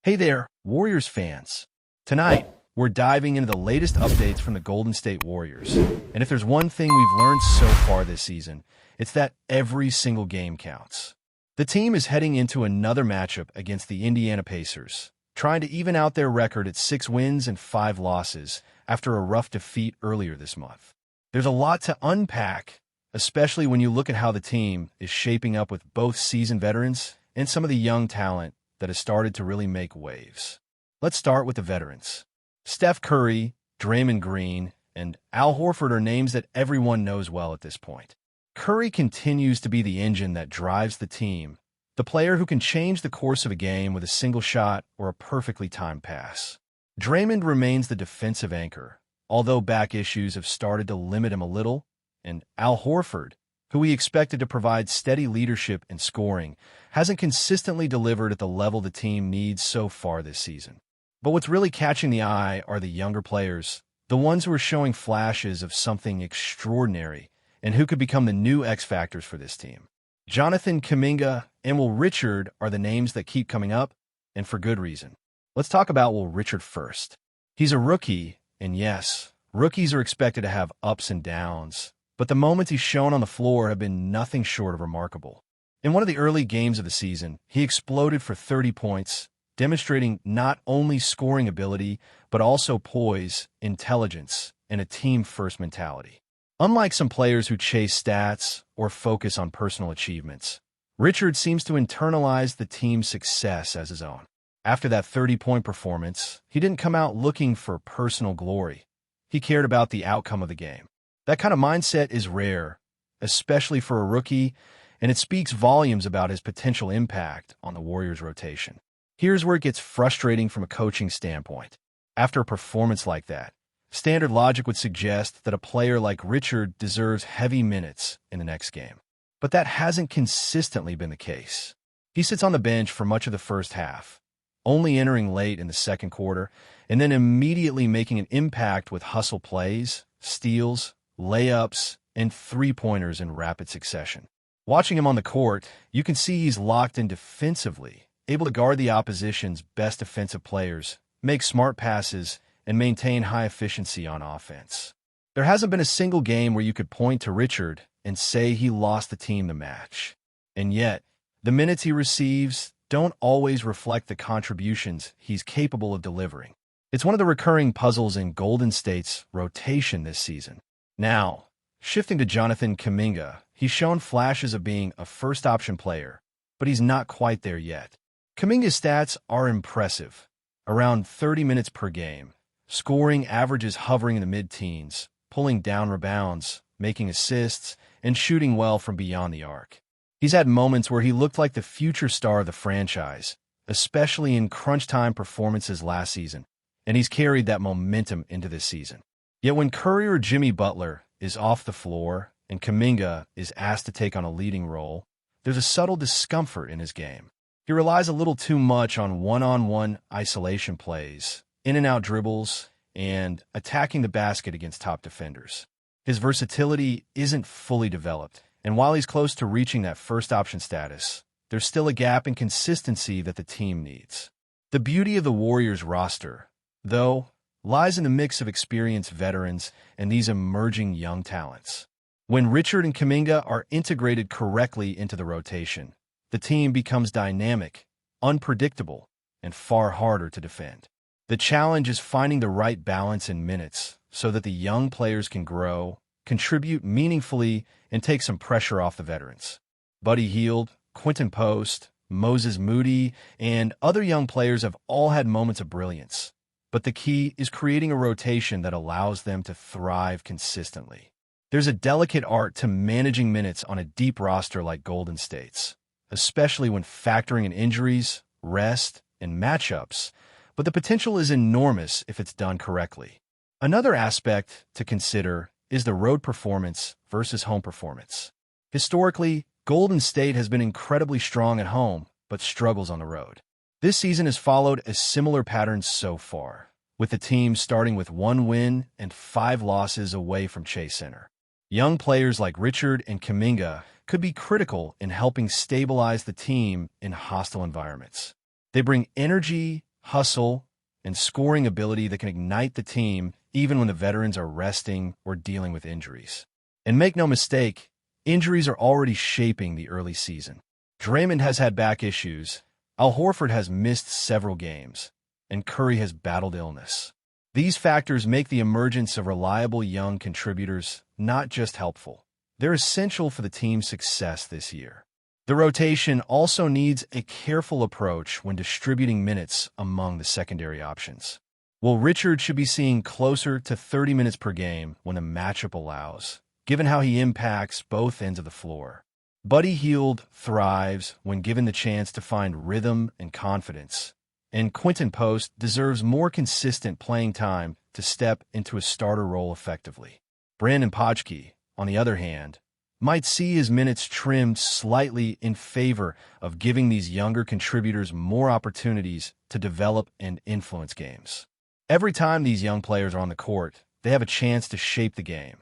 Hey there, Warriors fans. Tonight, we're diving into the latest updates from the Golden State Warriors. And if there's one thing we've learned so far this season, it's that every single game counts. The team is heading into another matchup against the Indiana Pacers, trying to even out their record at 6 wins and 5 losses after a rough defeat earlier this month. There's a lot to unpack, especially when you look at how the team is shaping up with both seasoned veterans and some of the young talent that has started to really make waves. Let's start with the veterans. Steph Curry, Draymond Green, and Al Horford are names that everyone knows well at this point. Curry continues to be the engine that drives the team, the player who can change the course of a game with a single shot or a perfectly timed pass. Draymond remains the defensive anchor, although back issues have started to limit him a little, and Al Horford, who we expected to provide steady leadership and scoring, hasn't consistently delivered at the level the team needs so far this season. But what's really catching the eye are the younger players, the ones who are showing flashes of something extraordinary and who could become the new X factors for this team. Jonathan Kaminga and Will Richard are the names that keep coming up, and for good reason. Let's talk about Will Richard first. He's a rookie, and yes, rookies are expected to have ups and downs, but the moments he's shown on the floor have been nothing short of remarkable. In one of the early games of the season, he exploded for 30 points, demonstrating not only scoring ability, but also poise, intelligence, and a team-first mentality. Unlike some players who chase stats or focus on personal achievements, Richard seems to internalize the team's success as his own. After that 30-point performance, he didn't come out looking for personal glory. He cared about the outcome of the game. That kind of mindset is rare, especially for a rookie, and it speaks volumes about his potential impact on the Warriors' rotation. Here's where it gets frustrating from a coaching standpoint. After a performance like that, standard logic would suggest that a player like Richard deserves heavy minutes in the next game. But that hasn't consistently been the case. He sits on the bench for much of the first half, only entering late in the second quarter, and then immediately making an impact with hustle plays, steals, layups, and three-pointers in rapid succession. Watching him on the court, you can see he's locked in defensively, able to guard the opposition's best defensive players, make smart passes, and maintain high efficiency on offense. There hasn't been a single game where you could point to Richard and say he lost the team the match. And yet, the minutes he receives don't always reflect the contributions he's capable of delivering. It's one of the recurring puzzles in Golden State's rotation this season. Now, shifting to Jonathan Kaminga, he's shown flashes of being a first-option player, but he's not quite there yet. Kaminga's stats are impressive, around 30 minutes per game, scoring averages hovering in the mid-teens, pulling down rebounds, making assists, and shooting well from beyond the arc. He's had moments where he looked like the future star of the franchise, especially in crunch-time performances last season, and he's carried that momentum into this season. Yet when Curry or Jimmy Butler is off the floor and Kaminga is asked to take on a leading role, there's a subtle discomfort in his game. He relies a little too much on one-on-one isolation plays, in-and-out dribbles, and attacking the basket against top defenders. His versatility isn't fully developed, and while he's close to reaching that first-option status, there's still a gap in consistency that the team needs. The beauty of the Warriors roster, though, lies in the mix of experienced veterans and these emerging young talents. When Richard and Kaminga are integrated correctly into the rotation, the team becomes dynamic, unpredictable, and far harder to defend. The challenge is finding the right balance in minutes so that the young players can grow, contribute meaningfully, and take some pressure off the veterans. Buddy Hield, Quentin Post, Moses Moody, and other young players have all had moments of brilliance. But the key is creating a rotation that allows them to thrive consistently. There's a delicate art to managing minutes on a deep roster like Golden State's, especially when factoring in injuries, rest, and matchups, but the potential is enormous if it's done correctly. Another aspect to consider is the road performance versus home performance. Historically, Golden State has been incredibly strong at home, but struggles on the road. This season has followed a similar pattern so far, with the team starting with 1 win and 5 losses away from Chase Center. Young players like Richard and Kaminga could be critical in helping stabilize the team in hostile environments. They bring energy, hustle, and scoring ability that can ignite the team even when the veterans are resting or dealing with injuries. And make no mistake, injuries are already shaping the early season. Draymond has had back issues, Al Horford has missed several games, and Curry has battled illness. These factors make the emergence of reliable young contributors not just helpful, they're essential for the team's success this year. The rotation also needs a careful approach when distributing minutes among the secondary options. Well, Richard should be seeing closer to 30 minutes per game when the matchup allows, given how he impacts both ends of the floor. Buddy Hield thrives when given the chance to find rhythm and confidence, and Quentin Post deserves more consistent playing time to step into a starter role effectively. Brandon Podgke, on the other hand, might see his minutes trimmed slightly in favor of giving these younger contributors more opportunities to develop and influence games. Every time these young players are on the court, they have a chance to shape the game.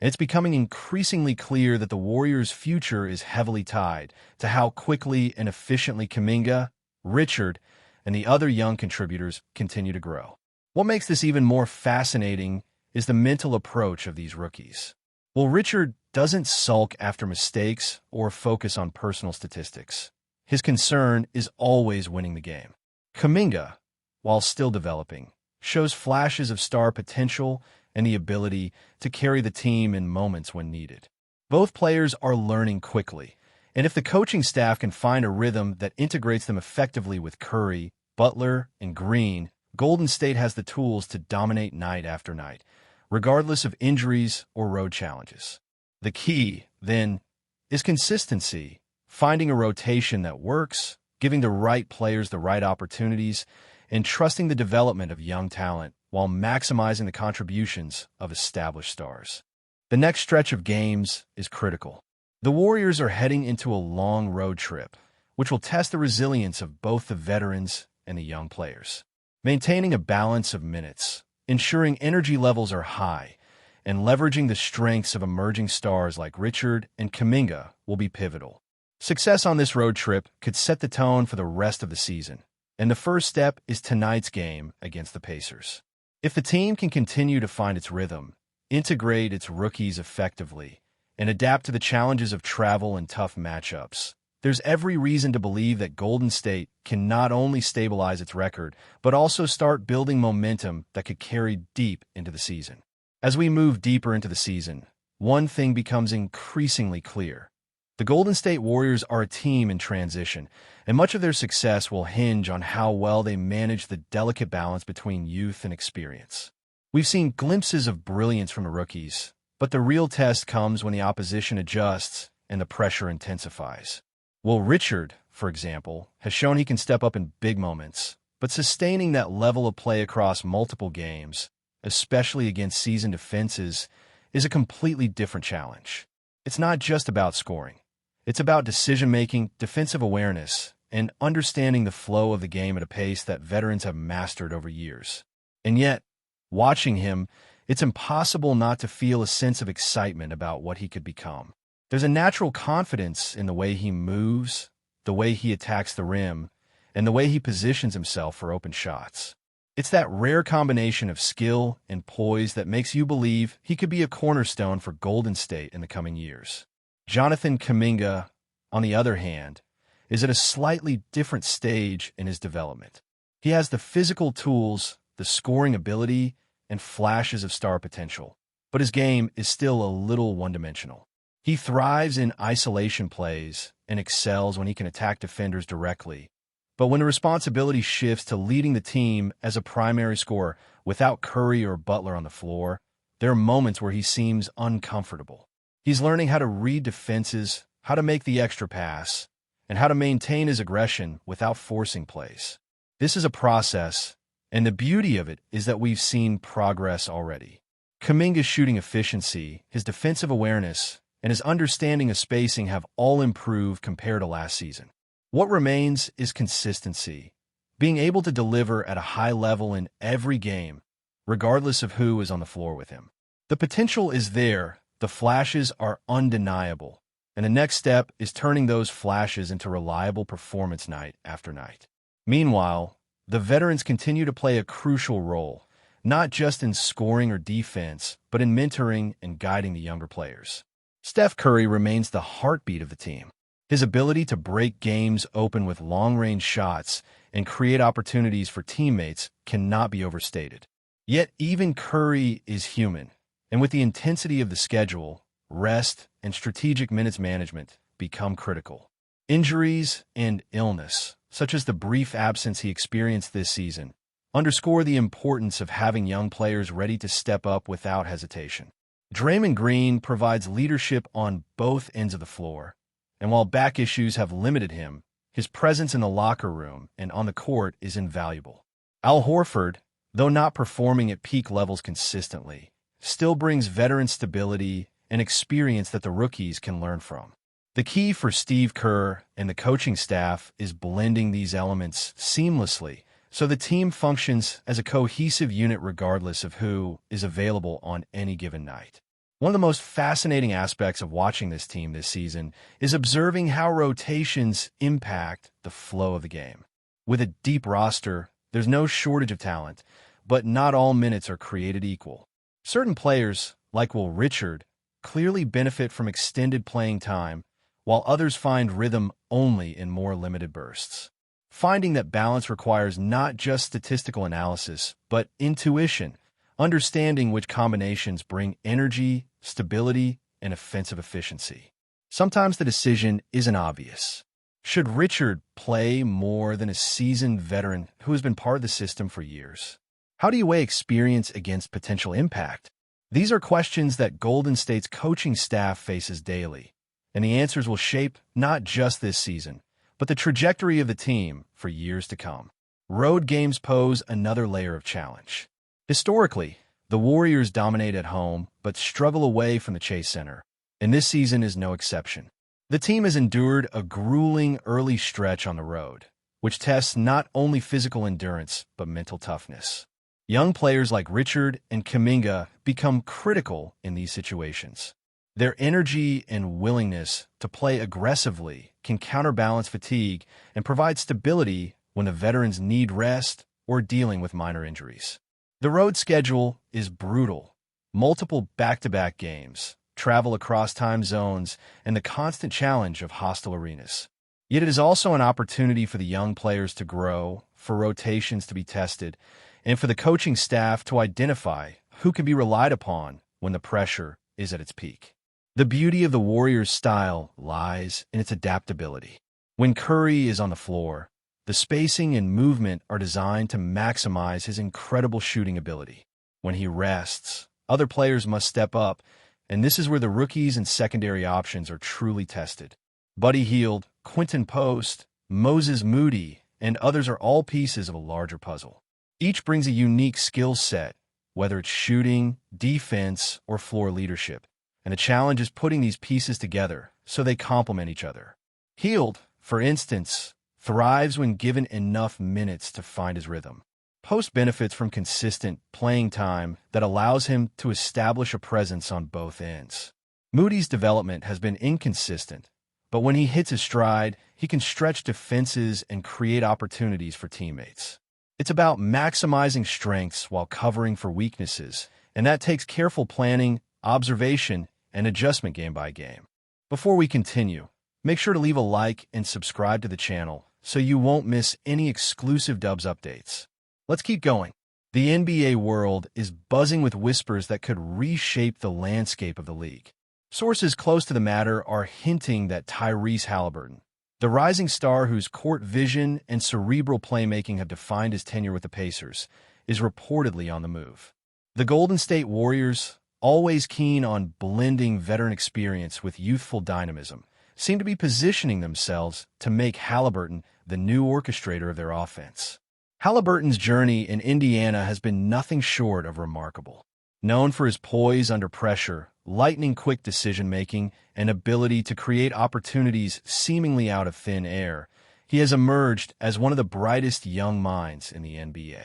And it's becoming increasingly clear that the Warriors' future is heavily tied to how quickly and efficiently Kaminga, Richard, and the other young contributors continue to grow. What makes this even more fascinating is the mental approach of these rookies. Well, Richard doesn't sulk after mistakes or focus on personal statistics. His concern is always winning the game. Kaminga, while still developing, shows flashes of star potential and the ability to carry the team in moments when needed. Both players are learning quickly, and if the coaching staff can find a rhythm that integrates them effectively with Curry, Butler, and Green, Golden State has the tools to dominate night after night, regardless of injuries or road challenges. The key, then, is consistency, finding a rotation that works, giving the right players the right opportunities, and trusting the development of young talent while maximizing the contributions of established stars. The next stretch of games is critical. The Warriors are heading into a long road trip, which will test the resilience of both the veterans and the young players. Maintaining a balance of minutes, ensuring energy levels are high, and leveraging the strengths of emerging stars like Richard and Kaminga will be pivotal. Success on this road trip could set the tone for the rest of the season, and the first step is tonight's game against the Pacers. If the team can continue to find its rhythm, integrate its rookies effectively, and adapt to the challenges of travel and tough matchups, there's every reason to believe that Golden State can not only stabilize its record, but also start building momentum that could carry deep into the season. As we move deeper into the season, one thing becomes increasingly clear. The Golden State Warriors are a team in transition, and much of their success will hinge on how well they manage the delicate balance between youth and experience. We've seen glimpses of brilliance from the rookies, but the real test comes when the opposition adjusts and the pressure intensifies. Well, Richard, for example, has shown he can step up in big moments, but sustaining that level of play across multiple games, especially against seasoned defenses, is a completely different challenge. It's not just about scoring. It's about decision-making, defensive awareness, and understanding the flow of the game at a pace that veterans have mastered over years. And yet, watching him, it's impossible not to feel a sense of excitement about what he could become. There's a natural confidence in the way he moves, the way he attacks the rim, and the way he positions himself for open shots. It's that rare combination of skill and poise that makes you believe he could be a cornerstone for Golden State in the coming years. Jonathan Kaminga, on the other hand, is at a slightly different stage in his development. He has the physical tools, the scoring ability, and flashes of star potential, but his game is still a little one-dimensional. He thrives in isolation plays and excels when he can attack defenders directly. But when the responsibility shifts to leading the team as a primary scorer without Curry or Butler on the floor, there are moments where he seems uncomfortable. He's learning how to read defenses, how to make the extra pass, and how to maintain his aggression without forcing plays. This is a process, and the beauty of it is that we've seen progress already. Kaminga's shooting efficiency, his defensive awareness, and his understanding of spacing have all improved compared to last season. What remains is consistency, being able to deliver at a high level in every game, regardless of who is on the floor with him. The potential is there, the flashes are undeniable, and the next step is turning those flashes into reliable performance night after night. Meanwhile, the veterans continue to play a crucial role, not just in scoring or defense, but in mentoring and guiding the younger players. Steph Curry remains the heartbeat of the team. His ability to break games open with long-range shots and create opportunities for teammates cannot be overstated. Yet even Curry is human, and with the intensity of the schedule, rest and strategic minutes management become critical. Injuries and illness, such as the brief absence he experienced this season, underscore the importance of having young players ready to step up without hesitation. Draymond Green provides leadership on both ends of the floor, and while back issues have limited him, his presence in the locker room and on the court is invaluable. Al Horford, though not performing at peak levels consistently, still brings veteran stability and experience that the rookies can learn from. The key for Steve Kerr and the coaching staff is blending these elements seamlessly so the team functions as a cohesive unit regardless of who is available on any given night. One of the most fascinating aspects of watching this team this season is observing how rotations impact the flow of the game. With a deep roster, there's no shortage of talent, but not all minutes are created equal. Certain players, like Will Richard, clearly benefit from extended playing time, while others find rhythm only in more limited bursts. Finding that balance requires not just statistical analysis, but intuition, understanding which combinations bring energy, stability, and offensive efficiency. Sometimes the decision isn't obvious. Should Richard play more than a seasoned veteran who has been part of the system for years? How do you weigh experience against potential impact? These are questions that Golden State's coaching staff faces daily, and the answers will shape not just this season, but the trajectory of the team for years to come. Road games pose another layer of challenge. Historically, the Warriors dominate at home but struggle away from the Chase Center, and this season is no exception. The team has endured a grueling early stretch on the road, which tests not only physical endurance but mental toughness. Young players like Richard and Kaminga become critical in these situations. Their energy and willingness to play aggressively can counterbalance fatigue and provide stability when the veterans need rest or dealing with minor injuries. The road schedule is brutal. Multiple back-to-back games, travel across time zones, and the constant challenge of hostile arenas. Yet it is also an opportunity for the young players to grow, for rotations to be tested, and for the coaching staff to identify who can be relied upon when the pressure is at its peak. The beauty of the Warriors' style lies in its adaptability. When Curry is on the floor, the spacing and movement are designed to maximize his incredible shooting ability. When he rests, other players must step up, and this is where the rookies and secondary options are truly tested. Buddy Hield, Quentin Post, Moses Moody, and others are all pieces of a larger puzzle. Each brings a unique skill set, whether it's shooting, defense, or floor leadership, and the challenge is putting these pieces together so they complement each other. Hield, for instance, thrives when given enough minutes to find his rhythm. Post benefits from consistent playing time that allows him to establish a presence on both ends. Moody's development has been inconsistent, but when he hits his stride, he can stretch defenses and create opportunities for teammates. It's about maximizing strengths while covering for weaknesses, and that takes careful planning, observation, and adjustment game by game. Before we continue, make sure to leave a like and subscribe to the channel so you won't miss any exclusive Dubs updates. Let's keep going. The NBA world is buzzing with whispers that could reshape the landscape of the league. Sources close to the matter are hinting that TYRESE Haliburton, the rising star whose court vision and cerebral playmaking have defined his tenure with the Pacers, is reportedly on the move. The Golden State Warriors, always keen on blending veteran experience with youthful dynamism, seem to be positioning themselves to make Haliburton the new orchestrator of their offense. Haliburton's journey in Indiana has been nothing short of remarkable. Known for his poise under pressure, lightning-quick decision-making, and ability to create opportunities seemingly out of thin air, he has emerged as one of the brightest young minds in the NBA.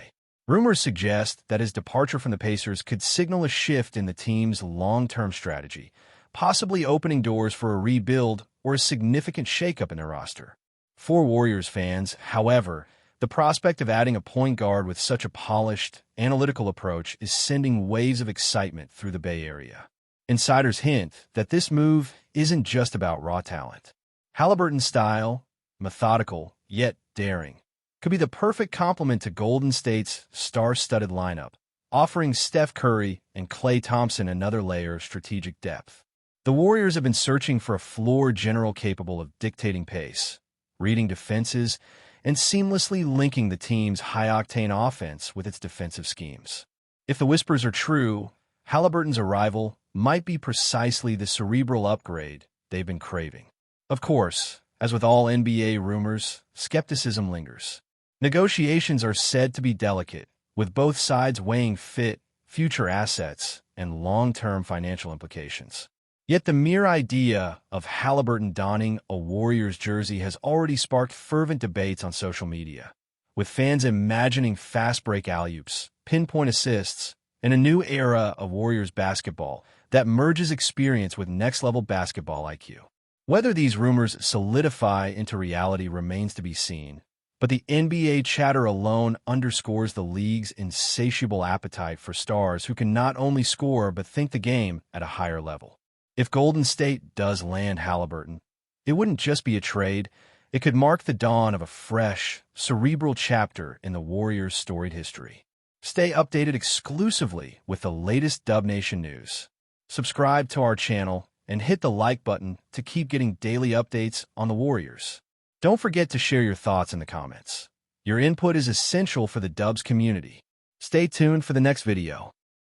Rumors suggest that his departure from the Pacers could signal a shift in the team's long-term strategy, possibly opening doors for a rebuild or a significant shakeup in their roster. For Warriors fans, however, The prospect of adding a point guard with such a polished, analytical approach is sending waves of excitement through the Bay Area. Insiders hint that this move isn't just about raw talent. Halliburton's style, methodical yet daring, could be the perfect complement to Golden State's star-studded lineup, offering Steph Curry and Klay Thompson another layer of strategic depth. The Warriors have been searching for a floor general capable of dictating pace, reading defenses, and seamlessly linking the team's high-octane offense with its defensive schemes. If the whispers are true, Halliburton's arrival might be precisely the cerebral upgrade they've been craving. Of course, as with all NBA rumors, skepticism lingers. Negotiations are said to be delicate, with both sides weighing fit, future assets, and long-term financial implications. Yet the mere idea of Halliburton donning a Warriors jersey has already sparked fervent debates on social media, with fans imagining fast-break alley-oops, pinpoint assists, and a new era of Warriors basketball that merges experience with next-level basketball IQ. Whether these rumors solidify into reality remains to be seen, but the NBA chatter alone underscores the league's insatiable appetite for stars who can not only score but think the game at a higher level. If Golden State does land Halliburton, it wouldn't just be a trade, it could mark the dawn of a fresh, cerebral chapter in the Warriors' storied history. Stay updated exclusively with the latest Dub Nation news. Subscribe to our channel and hit the like button to keep getting daily updates on the Warriors. Don't forget to share your thoughts in the comments. Your input is essential for the Dubs community. Stay tuned for the next video.